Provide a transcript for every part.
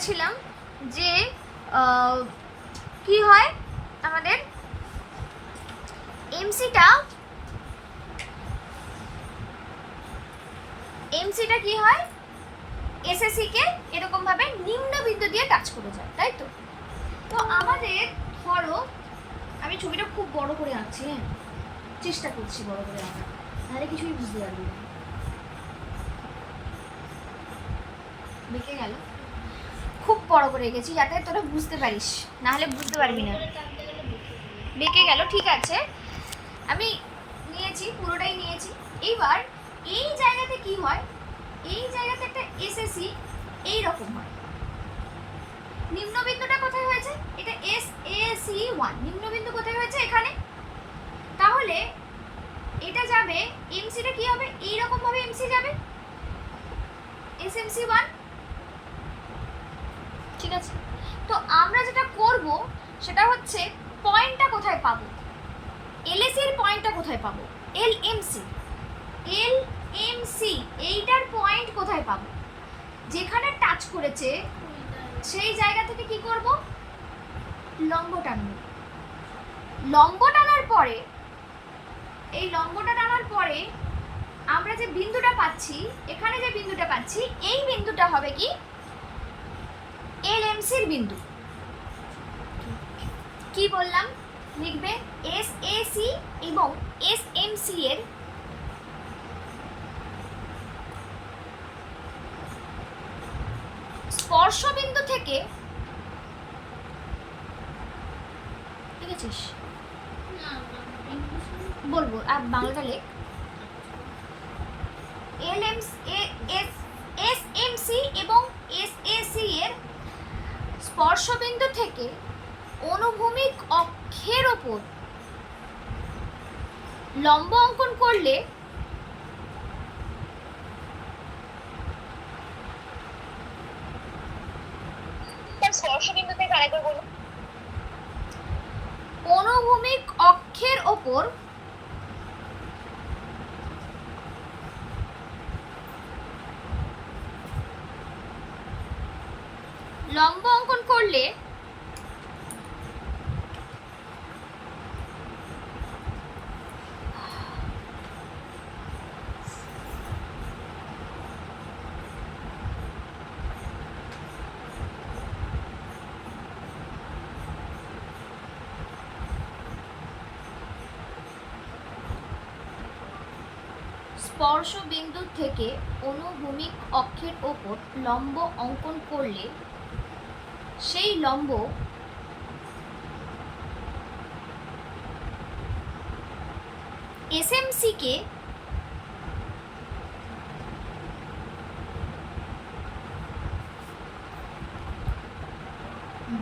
বলেছিলাম যে কি হয় আমাদের এমসিটা কি হয় এসএসসি কে এরকম ভাবে নিম্ন বিন্দু দিয়ে টাচ করে যায়, তাই তো? তো আমাদের ধরো আমি ছবিটা খুব বড় করে আঁকছি, হ্যাঁ চেষ্টা করছি বড় করে আঁকা, তাহলে কিছুই বুঝতে পারবি না। বেঁকে গেল, খুব বড় করে এঁকেছি যাতে তোরা বুঝতে পারিস, না হলে বুঝতে পারবি না। বেঁকে গেল, ঠিক আছে, আমি নিয়েছি, পুরোটাই নিয়েছি। এইবার এই জায়গাতে কি হয়, এই জায়গাতে একটা এসএসসি এইরকম হয়। নিম্নবিন্দুটা কোথায় হয়েছে? এটা SAC1, নিম্নবিন্দু কোথায় হয়েছে? এখানে। তাহলে এটা যাবে, এমসিটা কি হবে? এইরকম ভাবে এমসি যাবে, SMC1, ঠিক আছে? তো আমরা যেটা করব সেটা হচ্ছে পয়েন্টটা কোথায় পাবো, এলএসি এর পয়েন্টটা কোথায় পাবো, LMC এইটার পয়েন্ট কোথায় পাবো? যেখানে টাচ করেছে সেই জায়গা থেকে কি করব, লম্ব টানব। লম্ব টানার পরে, এই লম্বটা টানার পরে আমরা যে বিন্দুটা পাচ্ছি, এখানে যে বিন্দুটা পাচ্ছি, এই বিন্দুটা হবে কি LMCর বিন্দু। কি বললাম? লিখবে SAC এবং SMC এর স্পর্শবিন্দু থেকে, ঠিক আছে বলবো আর বাংলাটা লেখ, SMC এবং SAC এর স্পর্শবিন্দু থেকে অনুভূমিক অক্ষের ওপর লম্ব অঙ্কন করলে স্পর্শবিন্দু থেকে আরেকবার বলুন। অনুভূমিক অক্ষের ওপর লম্ব অঙ্কন করলে স্পর্শবিন্দু থেকে অনুভূমিক অক্ষের ওপর লম্ব অঙ্কন করলে সেই লম্ব SMC কে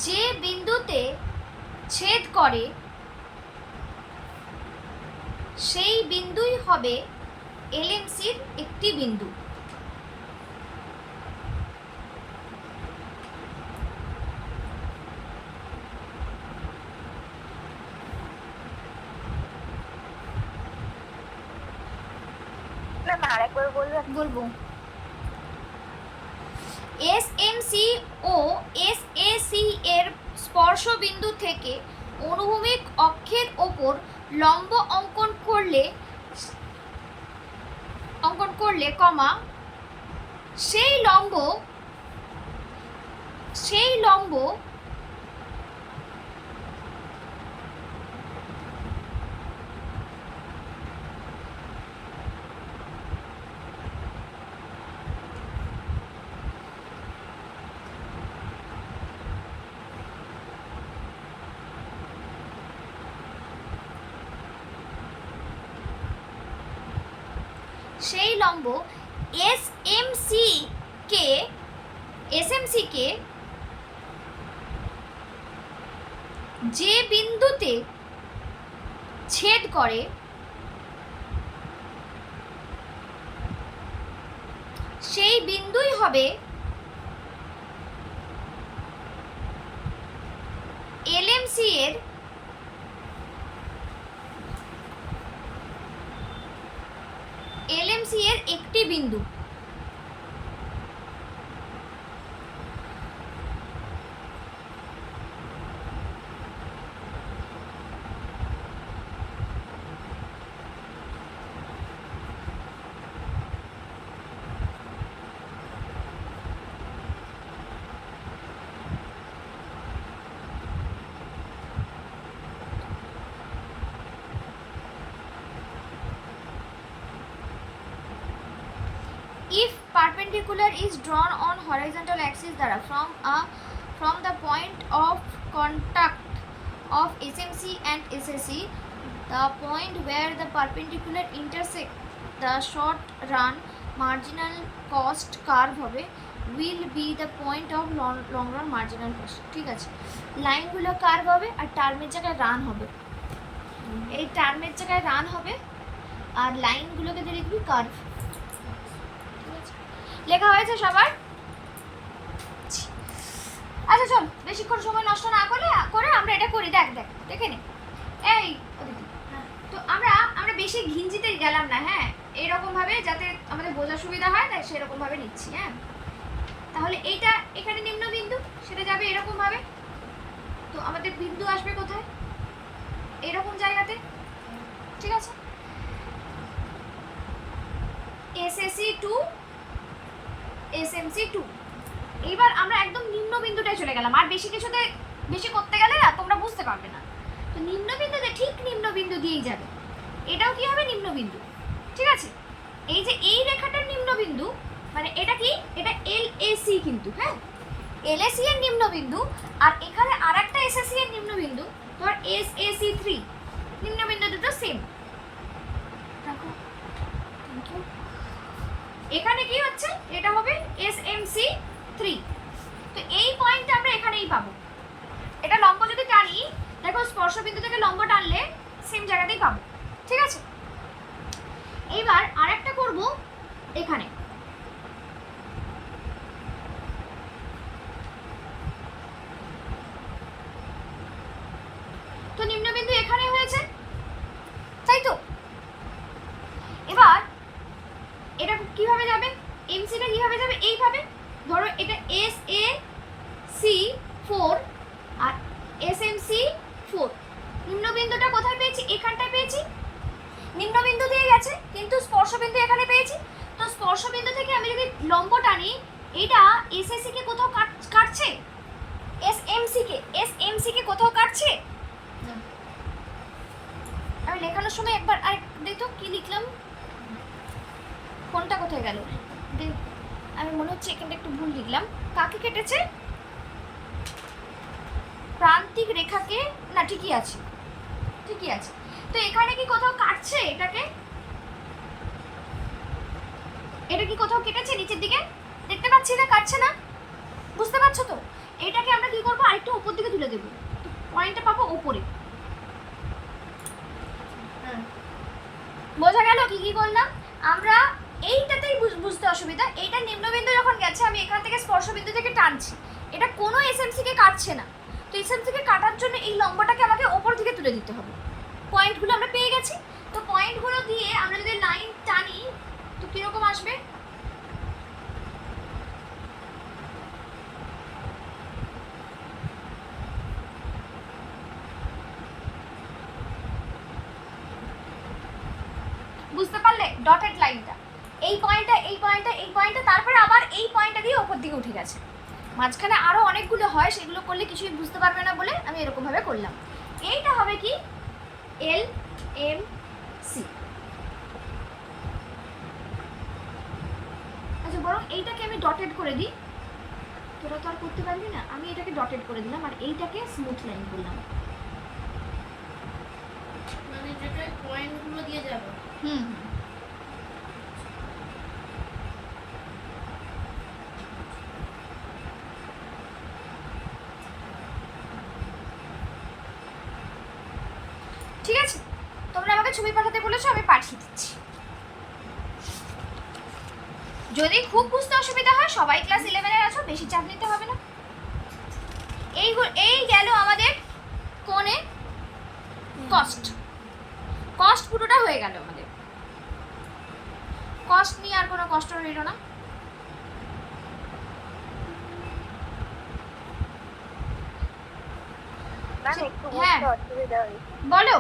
যে বিন্দুতে ছেদ করে সেই বিন্দুই হবে LMCর একটি বিন্দু। আরেকবার বলবেন? বলবো, SMC ও SAC এর স্পর্শবিন্দু থেকে অনুভূমিক অক্ষের ওপর লম্ব অঙ্কন করলে কমা সেই লম্ব SMC কে যে বিন্দুতে ছেদ করে সেই বিন্দুই হবে LMC এর একটি বিন্দু। perpendicular is drawn on horizontal axis দ্বারা from the point of contact of SMC and SSC, the point where the perpendicular intersect the short run marginal cost curve হবে will be the point of long run marginal cost. ঠিক আছে, লাইনগুলো curve হবে আর টার্মের জায়গায় run হবে, এই টার্মের জায়গায় রান হবে আর লাইনগুলোকে দিয়ে লিখবি কার্ভ। লেখা হয়েছে সবার? আচ্ছা চল, বেশিক্ষণ সময় নষ্ট না করে আমরা এটা করি। দেখে নে। এই তো আমরা বেশি ঘিঞ্জিতে গেলাম না, হ্যাঁ, এইরকম ভাবে যাতে আমাদের বোঝা সুবিধা হয়, তাই সেরকম ভাবে নিচ্ছি। হ্যাঁ, তাহলে এইটা এখানে নিম্ন বিন্দু, সেটা যাবে এরকম ভাবে। তো আমাদের বিন্দু আসবে কোথায়? এরকম জায়গাতে। ঠিক আছে, SSC টু SMC টু। এইবার আমরা একদম নিম্ন বিন্দুটায় চলে গেলাম, আর বেশি করতে গেলে না তোমরা বুঝতে পারবে না। তো নিম্ন বিন্দুতে ঠিক নিম্ন বিন্দু দিয়েই যাবে, এটাও কি হবে? নিম্ন বিন্দু। ঠিক আছে, এই যে এই রেখাটার নিম্ন বিন্দু মানে এটা কি? এটা LAC কিন্তু, হ্যাঁ, LAC এর নিম্ন বিন্দু। আর এখানে আরেকটা SSC এর নিম্ন বিন্দু, ধর SAC3, নিম্ন বিন্দু দুটো সেম। দেখো, থ্যাংক ইউ। এখানে কি হচ্ছে? এটা হবে SMC3। তো এই পয়েন্টটা আমরা এখানেই পাবো। এটা লম্ব যদি টানি, দেখো স্পর্শবিন্দু থেকে লম্ব টানলে সেম জায়গাতেই পাবো। ঠিক আছে, এইবার আরেকটা করব এখানে। তো নিম্নবিন্দু এখানে হয়েছে, তাই তো? এবার এটা কিভাবে যাবে? এমসিটা কিভাবে যাবে? এইভাবে ধরো, এটা SAC4 আর SMC4। নিম্নবিন্দুটা কোথায় পেয়েছি? এখানটায় পেয়েছি। নিম্নবিন্দু দিয়ে গেছে, কিন্তু স্পর্শবিন্দু এখানে পেয়েছি। তো স্পর্শবিন্দু থেকে আমি যদি লম্ব টানি, এটা SAC কে কোথাও কাটছে? SMC কে কোথাও কাটছে? আমি লেখানোর সময় একবার দেখো কি লিখলাম, কোনটা কোথায় গেল? আমি মনে হচ্ছে এখানটা একটু ভুল লিখলাম। কাকে কেটেছে? প্রান্তিক রেখাকে। না, ঠিকই আছে। তো এখানে কি কোথাও কাটছে? এটা কি কোথাও কেটেছে নিচের দিকে? দেখতে পাচ্ছি না, কাটছে না। বুঝতে পারছো তো? এটাকে আমরা কি করবো? আরেকটু উপর দিকে তুলে দেবো, পয়েন্টটা পাবো উপরে। বোঝা গেল কি করলাম আমরা? এইটাতেই বুঝতে অসুবিধা। এইটা নিম্নবিন্দু যখন গেছে, আমি এখান থেকে স্পর্শবিন্দু থেকে টানছি, এটা কোনো SMC কে কাটছে না। তো SMC কে কাটার জন্য এই লম্বটাকে আমাকে ওপর দিকে তুলে দিতে হবে। পয়েন্টগুলো আমরা পেয়ে গেছি। তো পয়েন্টগুলো দিয়ে আমরা যদি লাইন টানি, তো কিরকম আসবে? বুঝতে পারলে? ডটেড লাইনটা এই পয়েন্টটা, তারপরে আবার এই পয়েন্টটা দিয়ে ওপর দিকে উঠে গেছে। মাঝখানে আরো অনেকগুলো হয়, সেগুলো করলে কিছুই বুঝতে পারবে না বলে আমি এরকম ভাবে করলাম। এইটা হবে কি? LMC। আচ্ছা, বরং এইটাকে আমি ডটেড করে দিই। তোরা তো আর করতে পারবি না, আমি এটাকে ডটেড করে দিলাম আর এইটাকে স্মুথ লাইন করলাম। মানে যেটা পয়েন্টগুলো দিয়ে যাবে। ঠিক আছে, তোমরা আমাকে ছবি পাঠাতে বলেছো, আমি পাঠিয়ে দিচ্ছি। যদি খুব বুঝতে অসুবিধা হয়, সবাই ক্লাস 11 আছো, বেশি চাপ নিতে হবে না। এই গেল আমাদের কোণে কস্ট পুরোটা হয়ে গেল আমাদের। কস্ট নিয়ে আর কোনো কষ্ট রইল না। একটু বুঝতে অসুবিধা হয়েছে। বলো।